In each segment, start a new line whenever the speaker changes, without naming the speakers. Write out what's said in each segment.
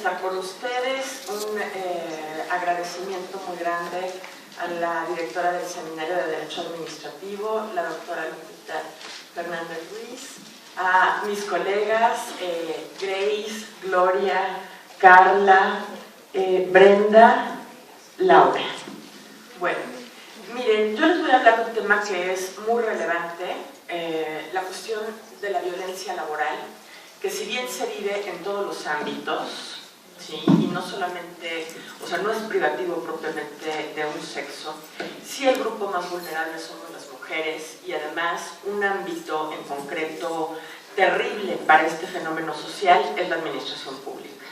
estar con ustedes. Un agradecimiento muy grande a la directora del Seminario de Derecho Administrativo, la doctora Lupita Fernández Ruiz, a mis colegas Grace, Gloria, Carla, Brenda, Laura. Bueno, miren, yo les voy a hablar de un tema que es muy relevante, la cuestión de la violencia laboral, que si bien se vive en todos los ámbitos, ¿sí? Y no solamente, o sea, no es privativo propiamente de un sexo, sí el grupo más vulnerable somos las mujeres y además un ámbito en concreto terrible para este fenómeno social es la administración pública.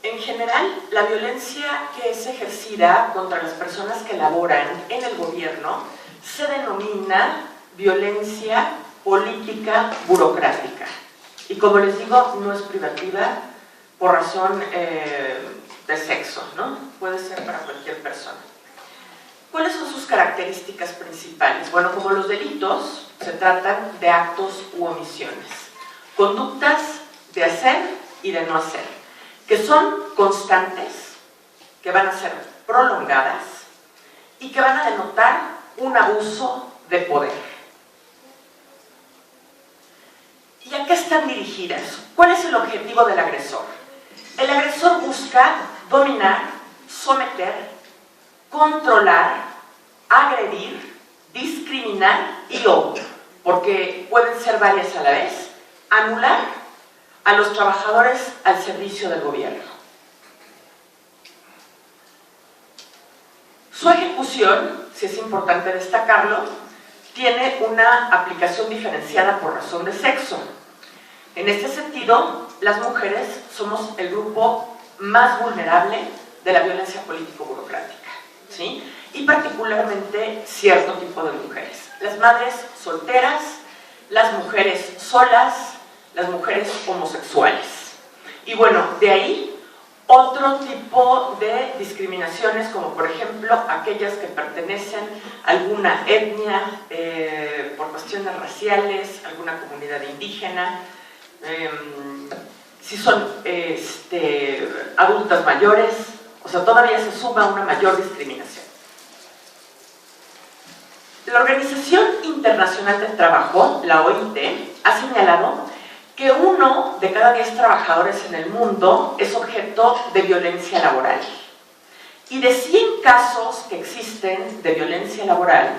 En general, la violencia que es ejercida contra las personas que laboran en el gobierno se denomina violencia política burocrática. Y como les digo, no es privativa por razón de sexo, ¿no? Puede ser para cualquier persona. ¿Cuáles son sus características principales? Bueno, como los delitos, se tratan de actos u omisiones, conductas de hacer y de no hacer, que son constantes, que van a ser prolongadas y que van a denotar un abuso de poder. ¿Y a qué están dirigidas? ¿Cuál es el objetivo del agresor? El agresor busca dominar, someter, controlar, agredir, discriminar y o, porque pueden ser varias a la vez, anular a los trabajadores al servicio del gobierno. Su ejecución, si es importante destacarlo, tiene una aplicación diferenciada por razón de sexo. En este sentido, las mujeres somos el grupo más vulnerable de la violencia político-burocrática, ¿sí? Y particularmente cierto tipo de mujeres. Las madres solteras, las mujeres solas, las mujeres homosexuales. Y bueno, de ahí otro tipo de discriminaciones, como por ejemplo aquellas que pertenecen a alguna etnia, por cuestiones raciales, alguna comunidad indígena, si son adultas mayores, o sea, todavía se suma una mayor discriminación. La Organización Internacional del Trabajo, la OIT, ha señalado que 1 de cada 10 trabajadores en el mundo es objeto de violencia laboral. Y de 100 casos que existen de violencia laboral,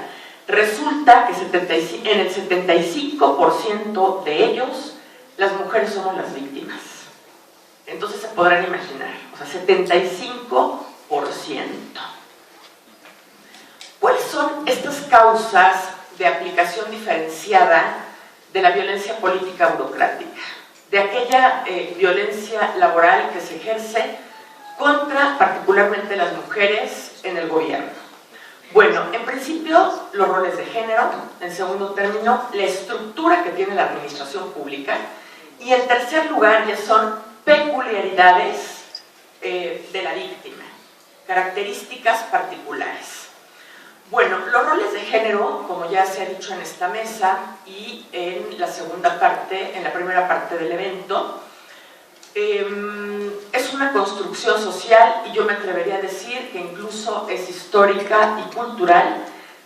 resulta que en el 75% de ellos, las mujeres somos las víctimas. Entonces se podrán imaginar, o sea, 75%. ¿Cuáles son estas causas de aplicación diferenciada de la violencia política burocrática? De aquella violencia laboral que se ejerce contra particularmente las mujeres en el gobierno. Bueno, en principio, los roles de género, en segundo término, la estructura que tiene la administración pública, y en tercer lugar ya son peculiaridades de la víctima, características particulares. Bueno, los roles de género, como ya se ha dicho en esta mesa y en la segunda parte, en la primera parte del evento, es una construcción social y yo me atrevería a decir que incluso es histórica y cultural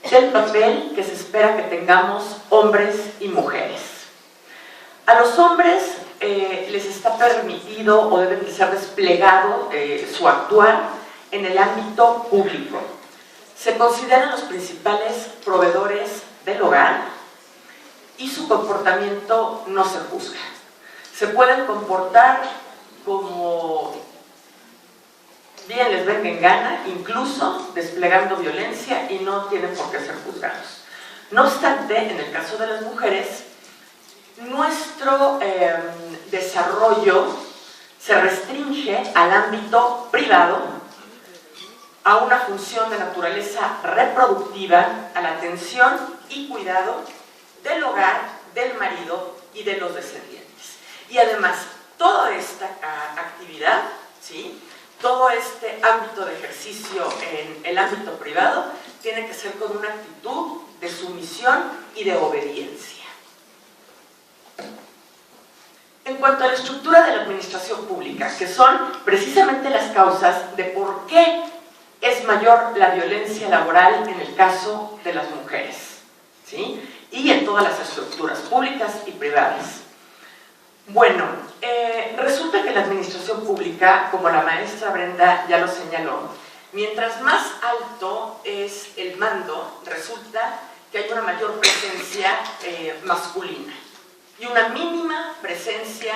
del papel que se espera que tengamos hombres y mujeres. A los hombres les está permitido o deben de ser desplegado su actuar en el ámbito público. Se consideran los principales proveedores del hogar y su comportamiento no se juzga. Se pueden comportar como bien les venga en gana, incluso desplegando violencia, y no tienen por qué ser juzgados. No obstante, en el caso de las mujeres, nuestro desarrollo se restringe al ámbito privado, a una función de naturaleza reproductiva, a la atención y cuidado del hogar, del marido y de los descendientes. Y además, toda esta actividad, ¿sí?, todo este ámbito de ejercicio en el ámbito privado tiene que ser con una actitud de sumisión y de obediencia. En cuanto a la estructura de la administración pública, que son precisamente las causas de por qué es mayor la violencia laboral en el caso de las mujeres, ¿sí? Y en todas las estructuras públicas y privadas. Bueno, resulta que la administración pública, como la maestra Brenda ya lo señaló, mientras más alto es el mando, resulta que hay una mayor presencia masculina y una mínima presencia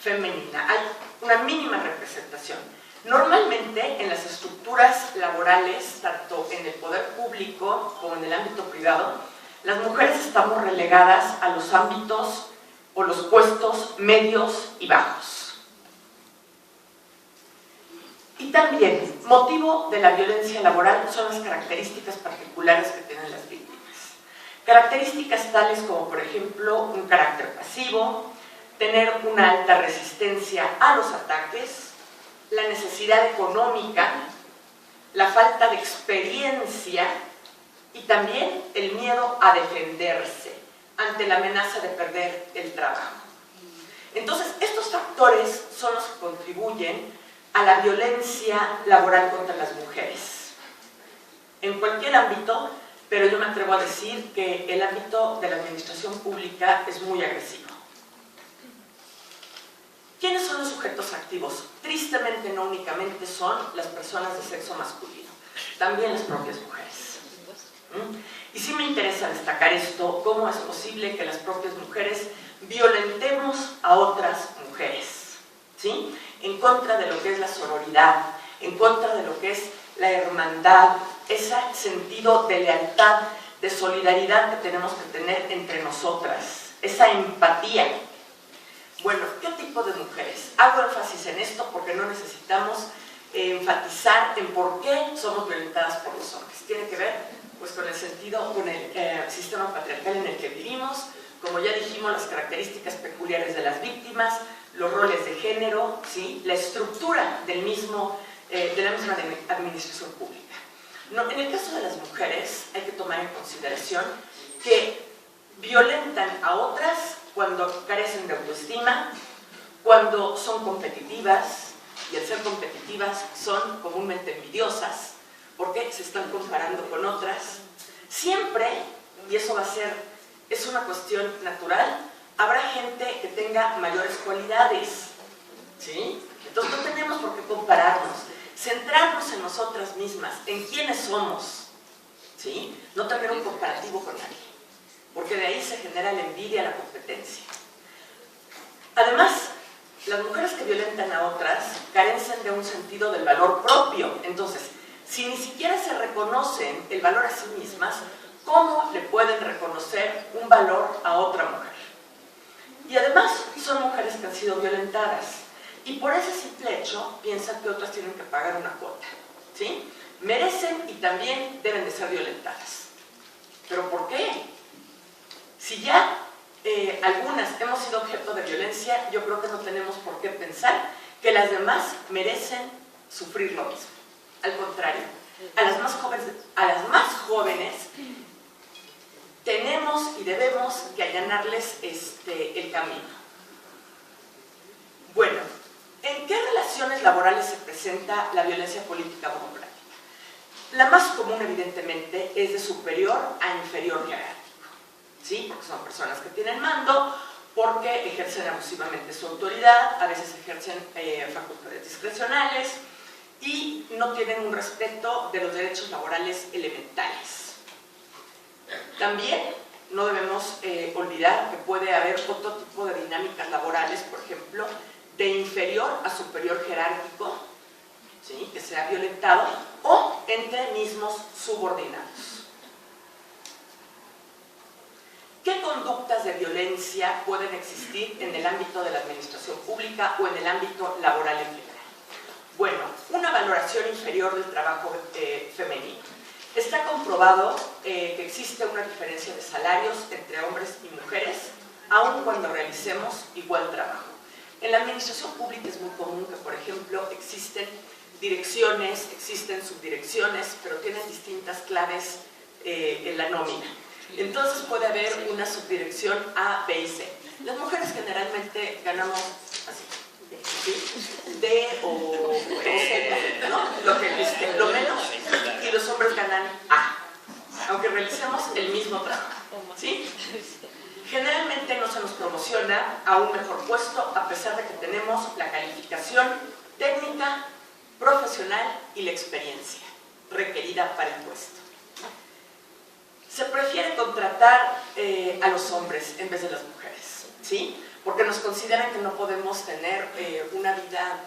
femenina, hay una mínima representación. Normalmente en las estructuras laborales, tanto en el poder público como en el ámbito privado, las mujeres estamos relegadas a los ámbitos o los puestos medios y bajos. Y también, motivo de la violencia laboral son las características particulares que tienen las víctimas. Características tales como, por ejemplo, un carácter pasivo, tener una alta resistencia a los ataques, la necesidad económica, la falta de experiencia y también el miedo a defenderse ante la amenaza de perder el trabajo. Entonces, estos factores son los que contribuyen a la violencia laboral contra las mujeres. En cualquier ámbito, pero yo me atrevo a decir que el ámbito de la administración pública es muy agresivo. ¿Quiénes son los sujetos activos? Tristemente no únicamente son las personas de sexo masculino, también las propias mujeres. Y sí me interesa destacar esto, cómo es posible que las propias mujeres violentemos a otras mujeres, ¿sí? En contra de lo que es la sororidad, en contra de lo que es la hermandad, ese sentido de lealtad, de solidaridad que tenemos que tener entre nosotras, esa empatía. Bueno, ¿qué tipo de mujeres? Hago énfasis en esto porque no necesitamos enfatizar en por qué somos violentadas por los hombres. Tiene que ver pues con el sentido, con el sistema patriarcal en el que vivimos, como ya dijimos, las características peculiares de las víctimas, los roles de género, ¿sí? La estructura de la misma administración pública. No, en el caso de las mujeres hay que tomar en consideración que violentan a otras cuando carecen de autoestima, cuando son competitivas, y al ser competitivas son comúnmente envidiosas, porque se están comparando con otras. Siempre, y eso va a ser, es una cuestión natural, habrá gente que tenga mayores cualidades, ¿sí? Entonces no tenemos por qué compararnos, centrarnos en nosotras mismas, en quiénes somos, ¿sí? No tener un comparativo con nadie, porque de ahí se genera la envidia, la competencia. Además, las mujeres que violentan a otras carecen de un sentido del valor propio. Entonces, si ni siquiera se reconocen el valor a sí mismas, ¿cómo le pueden reconocer un valor a otra mujer? Y además, son mujeres que han sido violentadas. Y por ese simple hecho, piensan que otras tienen que pagar una cuota, ¿sí? Merecen y también deben de ser violentadas. ¿Pero por qué? Si ya algunas hemos sido objeto de violencia, yo creo que no tenemos por qué pensar que las demás merecen sufrir lo mismo. Al contrario, a las más jóvenes tenemos y debemos que allanarles el camino. Bueno, ¿en qué relaciones laborales se presenta la violencia política democrática? La más común, evidentemente, es de superior a inferior jerárquico, ¿sí? Porque son personas que tienen mando, porque ejercen abusivamente su autoridad, a veces ejercen facultades discrecionales y no tienen un respeto de los derechos laborales elementales. También no debemos olvidar que puede haber otro tipo de dinámicas laborales, por ejemplo, de inferior a superior jerárquico, ¿sí? Que sea violentado, o entre mismos subordinados. ¿Qué conductas de violencia pueden existir en el ámbito de la administración pública o en el ámbito laboral en general? Bueno, una valoración inferior del trabajo femenino. Está comprobado que existe una diferencia de salarios entre hombres y mujeres, aun cuando realicemos igual trabajo. En la administración pública es muy común que, por ejemplo, existen direcciones, existen subdirecciones, pero tienen distintas claves en la nómina. Entonces puede haber una subdirección A, B y C. Las mujeres generalmente ganamos así, ¿sí? D o C, ¿no? Lo menos, y los hombres ganan A, aunque realicemos el mismo trabajo, ¿sí? Generalmente no se nos promociona a un mejor puesto a pesar de que tenemos la calificación técnica, profesional y la experiencia requerida para el puesto. Se prefiere contratar a los hombres en vez de las mujeres, ¿sí? Porque nos consideran que no podemos tener una vida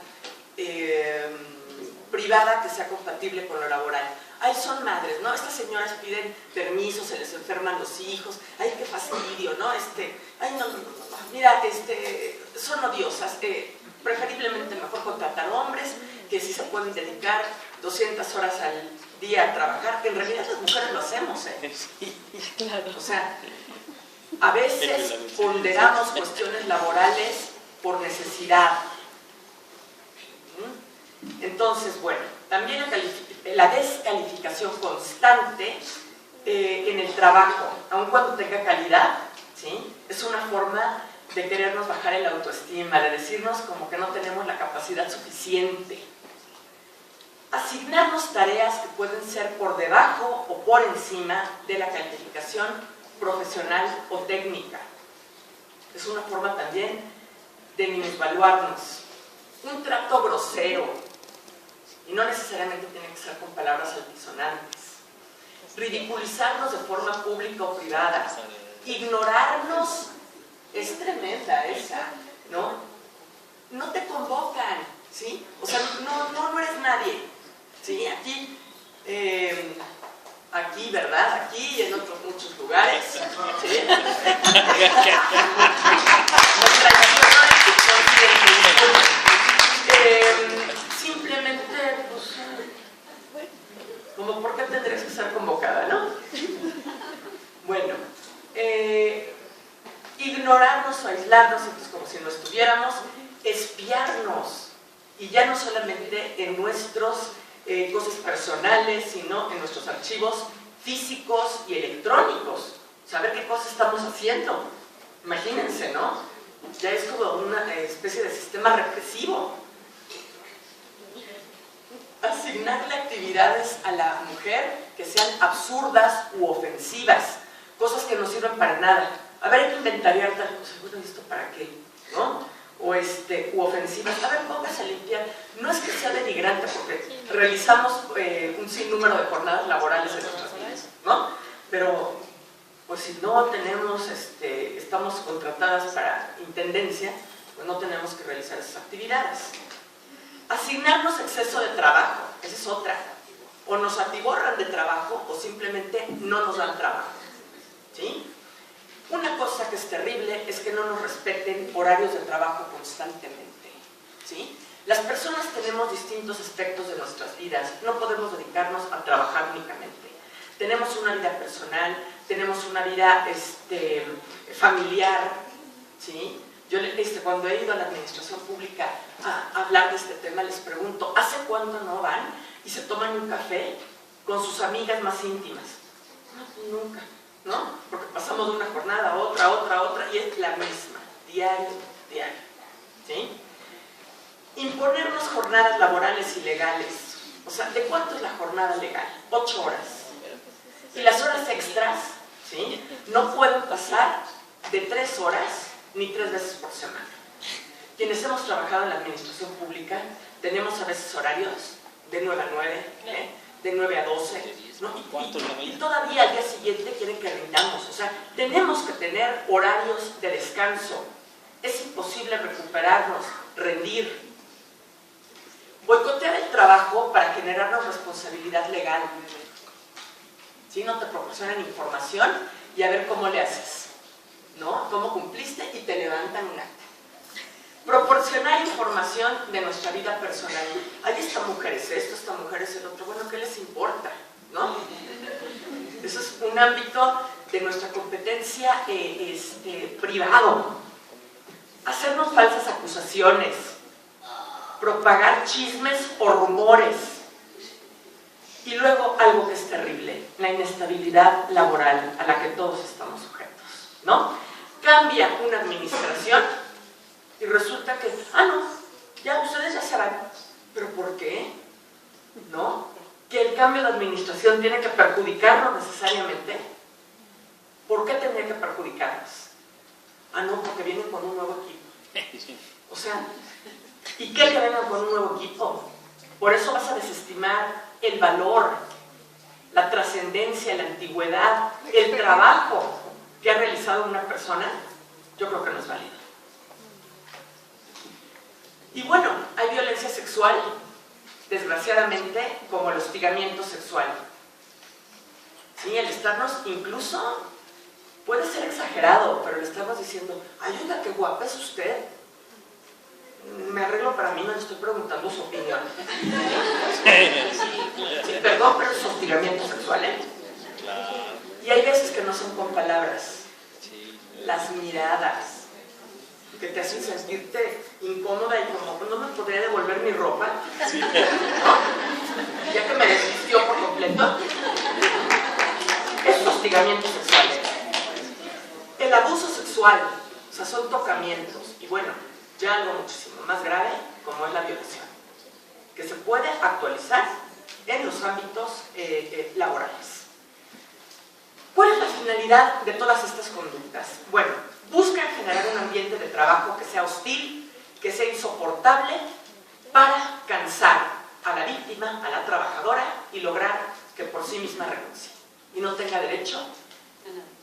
privada que sea compatible con lo laboral. Ay, son madres, ¿no? Estas señoras piden permiso, se les enferman los hijos, ay, qué fastidio, ¿no? Ay, no, mira, son odiosas, preferiblemente mejor contratar hombres que si se pueden dedicar 200 horas al día a trabajar, que en realidad las mujeres lo hacemos,
Sí, claro.
O sea, a veces ponderamos cuestiones laborales por necesidad. Entonces, bueno, también la descalificación constante en el trabajo, aun cuando tenga calidad, ¿sí? Es una forma de querernos bajar el autoestima, de decirnos como que no tenemos la capacidad suficiente. Asignarnos tareas que pueden ser por debajo o por encima de la calificación profesional o técnica. Es una forma también de minusvaluarnos. Un trato grosero, y no necesariamente tiene que ser con palabras altisonantes. Ridiculizarnos de forma pública o privada. Ignorarnos, es tremenda esa, ¿no? No te convocan, ¿sí? O sea, no eres nadie, ¿sí? Aquí, ¿verdad? Aquí y en otros muchos lugares, ¿sí? Nos traicionó el simplemente, pues, como ¿por qué tendrías que ser convocada, no? Bueno, ignorarnos o aislarnos, entonces como si no estuviéramos, espiarnos, y ya no solamente en nuestros cosas personales, sino en nuestros archivos físicos y electrónicos, saber qué cosas estamos haciendo. Imagínense, ¿no? Ya es como una especie de sistema represivo. Asignarle actividades a la mujer que sean absurdas u ofensivas, cosas que no sirven para nada. A ver, hay que inventariar tal cosa, bueno, ¿esto para qué? ¿No? O u ofensivas. A ver, póngase a limpiar. No es que sea denigrante porque realizamos un sinnúmero de jornadas laborales en nuestras vidas, ¿no? Pero, pues si no tenemos, estamos contratadas para intendencia, pues no tenemos que realizar esas actividades. Asignarnos exceso de trabajo, esa es otra. O nos atiborran de trabajo o simplemente no nos dan trabajo, ¿sí? Una cosa que es terrible es que no nos respeten horarios de trabajo constantemente, ¿sí? Las personas tenemos distintos aspectos de nuestras vidas, no podemos dedicarnos a trabajar únicamente. Tenemos una vida personal, tenemos una vida familiar, ¿sí? Yo cuando he ido a la administración pública a hablar de este tema, les pregunto, ¿hace cuánto no van y se toman un café con sus amigas más íntimas? No, pues nunca, ¿no? Porque pasamos de una jornada a otra, y es la misma, diario, ¿sí? Imponernos jornadas laborales ilegales. O sea, ¿de cuánto es la jornada legal? 8 horas. Y las horas extras, ¿sí? No pueden pasar de 3 horas ni 3 veces por semana. Quienes hemos trabajado en la administración pública tenemos a veces horarios de 9 a 9, de 9 a 12, ¿no? Y todavía al día siguiente quieren que rindamos. O sea, tenemos que tener horarios de descanso. Es imposible recuperarnos, rendir. Boicotear el trabajo para generarnos responsabilidad legal. ¿Sí? No te proporcionan información y a ver cómo le haces, ¿no? Cómo cumpliste y te levantan un acta. Proporcionar información de nuestra vida personal. Ahí esta mujer es esto, esta mujer es el otro. Bueno, ¿qué les importa? ¿No? Eso es un ámbito de nuestra competencia privado. Hacernos falsas acusaciones. Propagar chismes o rumores. Y luego algo que es terrible, la inestabilidad laboral a la que todos estamos sujetos, ¿no? cambia una administración y resulta que, no, ya ustedes ya se van. ¿Pero por qué? ¿No? Que el cambio de administración tiene que perjudicarnos necesariamente. ¿Por qué tendría que perjudicarnos? No, porque vienen con un nuevo equipo. O sea, ¿y qué que vengan con un nuevo equipo? Por eso vas a desestimar el valor, la trascendencia, la antigüedad, el trabajo que ha realizado una persona. Yo creo que no es válido. Y bueno, hay violencia sexual, desgraciadamente, como el hostigamiento sexual. Sí, el estarnos, incluso, puede ser exagerado, pero le estamos diciendo, ay, oiga, qué guapa es usted. Me arreglo para mí, no le estoy preguntando su opinión. Sí, perdón, pero es hostigamiento sexual, ¿eh? Y hay veces que no son con palabras. Las miradas que te hacen sentirte incómoda y como, ¿no me podría devolver mi ropa? ¿No? Ya que me desvistió por completo. Es hostigamiento sexual. El abuso sexual, o sea, son tocamientos. Y bueno, ya algo muchísimo más grave, como es la violación, que se puede actualizar en los ámbitos laborales. ¿Cuál es la finalidad de todas estas conductas? Bueno, buscan generar un ambiente de trabajo que sea hostil, que sea insoportable, para cansar a la víctima, a la trabajadora, y lograr que por sí misma renuncie y no tenga derecho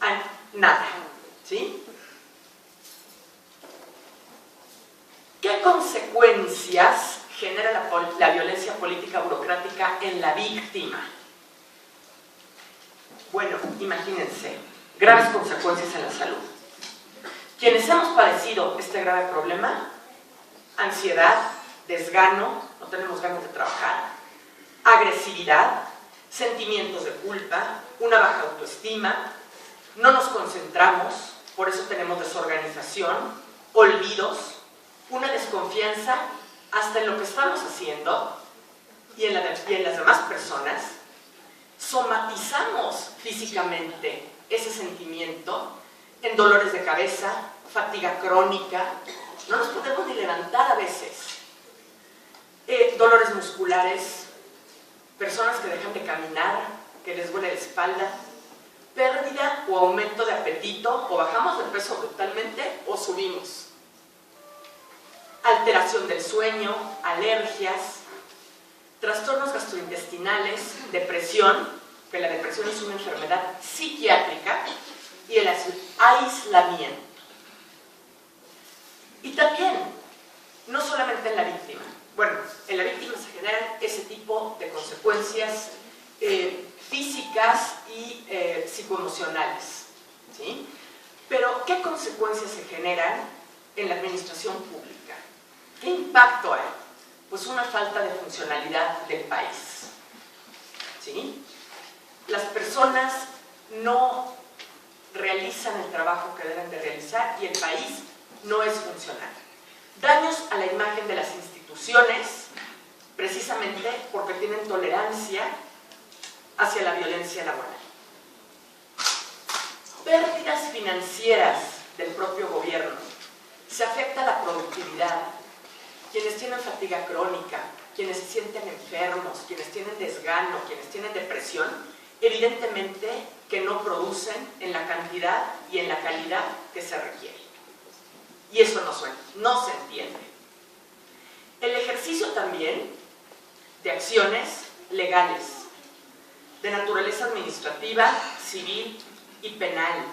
a nada. ¿Sí? ¿Qué consecuencias genera la violencia política burocrática en la víctima? Bueno, imagínense, graves consecuencias en la salud. Quienes hemos padecido este grave problema, ansiedad, desgano, no tenemos ganas de trabajar, agresividad, sentimientos de culpa, una baja autoestima, no nos concentramos, por eso tenemos desorganización, olvidos, una desconfianza hasta en lo que estamos haciendo y en las demás personas. Somatizamos físicamente ese sentimiento en dolores de cabeza, fatiga crónica, no nos podemos ni levantar a veces, dolores musculares, personas que dejan de caminar, que les duele la espalda, pérdida o aumento de apetito, o bajamos de peso brutalmente o subimos, alteración del sueño, alergias, trastornos gastrointestinales, depresión, que la depresión es una enfermedad psiquiátrica, y el aislamiento. Y también, no solamente en la víctima, bueno, en la víctima se generan ese tipo de consecuencias físicas y psicoemocionales, ¿sí? Pero, ¿qué consecuencias se generan en la administración pública? ¿Qué impacto hay? Pues una falta de funcionalidad del país, ¿sí? Las personas no realizan el trabajo que deben de realizar y el país no es funcional. Daños a la imagen de las instituciones, precisamente porque tienen tolerancia hacia la violencia laboral. Pérdidas financieras del propio gobierno. Se afecta la productividad. Quienes tienen fatiga crónica, quienes se sienten enfermos, quienes tienen desgano, quienes tienen depresión, evidentemente que no producen en la cantidad y en la calidad que se requiere. Y eso no se entiende. El ejercicio también de acciones legales, de naturaleza administrativa, civil y penal.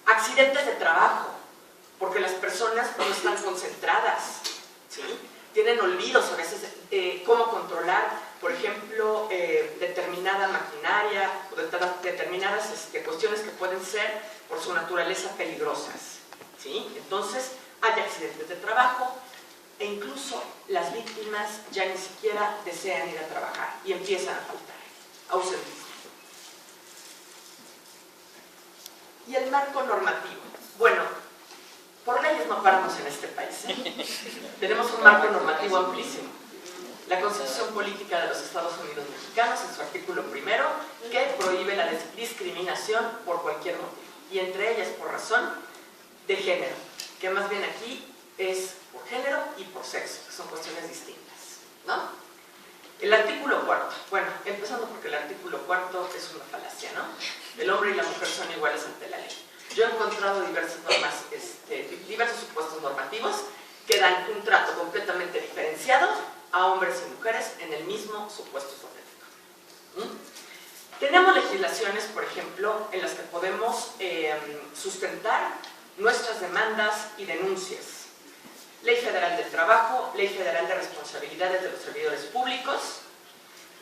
Accidentes de trabajo, porque las personas no están concentradas, ¿sí? Tienen olvidos a veces de cómo controlar, por ejemplo, determinada maquinaria o determinadas cuestiones que pueden ser por su naturaleza peligrosas, ¿sí? Entonces hay accidentes de trabajo e incluso las víctimas ya ni siquiera desean ir a trabajar y empiezan a faltar, ausentismo. Y el marco normativo. Bueno, por leyes no paramos en este país, ¿eh? Tenemos un marco normativo amplísimo. La Constitución Política de los Estados Unidos Mexicanos, en su artículo 1, que prohíbe la discriminación por cualquier motivo. y entre ellas por razón de género, que más bien aquí es por género y por sexo, que son cuestiones distintas, ¿no? El artículo cuarto, bueno, empezando porque el artículo cuarto es una falacia, ¿no? El hombre y la mujer son iguales ante la ley. Yo he encontrado diversas normas, diversos supuestos normativos que dan un trato completamente diferenciado a hombres y mujeres en el mismo supuesto hipotético. Tenemos legislaciones, por ejemplo, en las que podemos sustentar nuestras demandas y denuncias. Ley Federal del Trabajo, Ley Federal de Responsabilidades de los Servidores Públicos,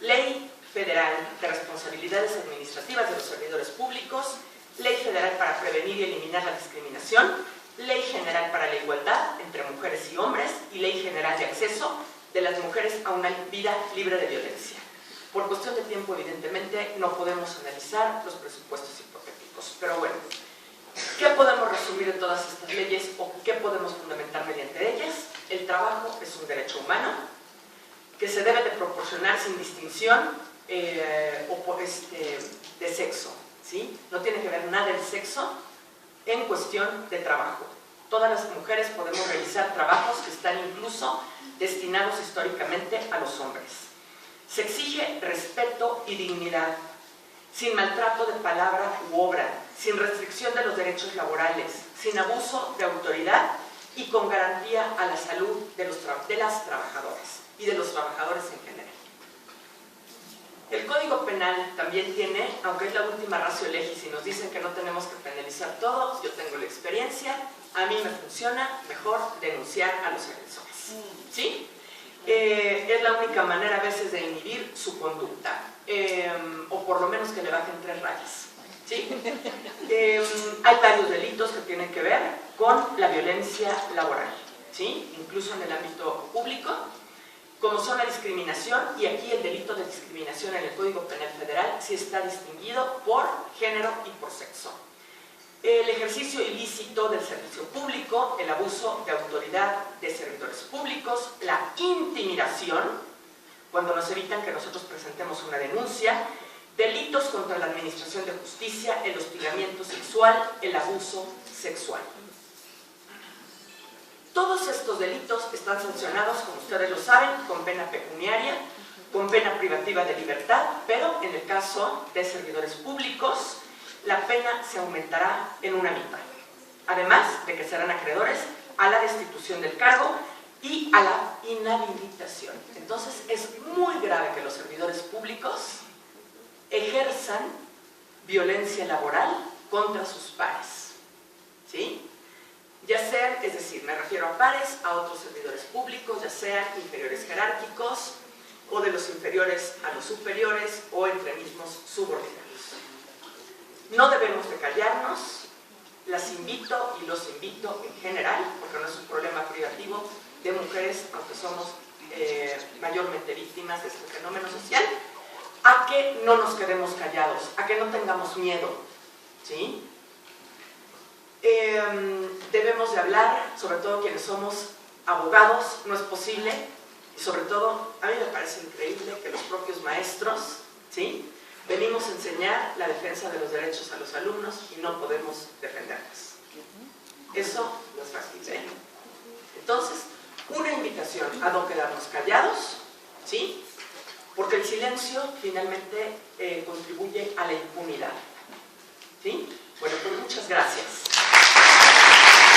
Ley Federal de Responsabilidades Administrativas de los Servidores Públicos, Ley Federal para prevenir y eliminar la discriminación, Ley General para la Igualdad entre mujeres y hombres y Ley General de Acceso de las mujeres a una vida libre de violencia. Por cuestión de tiempo, evidentemente, no podemos analizar los presupuestos hipotéticos, pero bueno, ¿qué podemos resumir de todas estas leyes o qué podemos fundamentar mediante ellas? El trabajo es un derecho humano que se debe de proporcionar sin distinción de sexo, ¿sí? No tiene que ver nada el sexo en cuestión de trabajo. Todas las mujeres podemos realizar trabajos que están incluso destinados históricamente a los hombres. Se exige respeto y dignidad, sin maltrato de palabra u obra, sin restricción de los derechos laborales, sin abuso de autoridad y con garantía a la salud de las trabajadoras y de los trabajadores en general. El Código Penal también tiene, aunque es la última ratio legis y nos dicen que no tenemos que penalizar todo, yo tengo la experiencia, a mí me funciona mejor denunciar a los agresores, ¿sí? Es la única manera a veces de inhibir su conducta, o por lo menos que le bajen 3 rayas, ¿sí? Hay varios delitos que tienen que ver con la violencia laboral, ¿sí? Incluso en el ámbito público, como son la discriminación, y aquí el delito de discriminación en el Código Penal Federal sí está distinguido por género y por sexo. El ejercicio ilícito del servicio público, el abuso de autoridad de servidores públicos, la intimidación, cuando nos evitan que nosotros presentemos una denuncia, delitos contra la administración de justicia, el hostigamiento sexual, el abuso sexual. Todos estos delitos están sancionados, como ustedes lo saben, con pena pecuniaria, con pena privativa de libertad, pero en el caso de servidores públicos, la pena se aumentará en una mitad. Además de que serán acreedores a la destitución del cargo y a la inhabilitación. Entonces, es muy grave que los servidores públicos ejerzan violencia laboral contra sus pares, ¿sí? Ya sean, es decir, me refiero a pares, a otros servidores públicos, ya sean inferiores jerárquicos o de los inferiores a los superiores o entre mismos subordinados. No debemos de callarnos, las invito y los invito en general, porque no es un problema privativo de mujeres, aunque somos mayormente víctimas de este fenómeno social, a que no nos quedemos callados, a que no tengamos miedo, ¿sí? Debemos de hablar, sobre todo quienes somos abogados, no es posible, y sobre todo, a mí me parece increíble que los propios maestros, ¿sí?, venimos a enseñar la defensa de los derechos a los alumnos y no podemos defenderlos. Eso no es fácil, ¿eh? Entonces, una invitación a no quedarnos callados, ¿sí?, porque el silencio finalmente contribuye a la impunidad, ¿sí? Bueno, pues muchas gracias.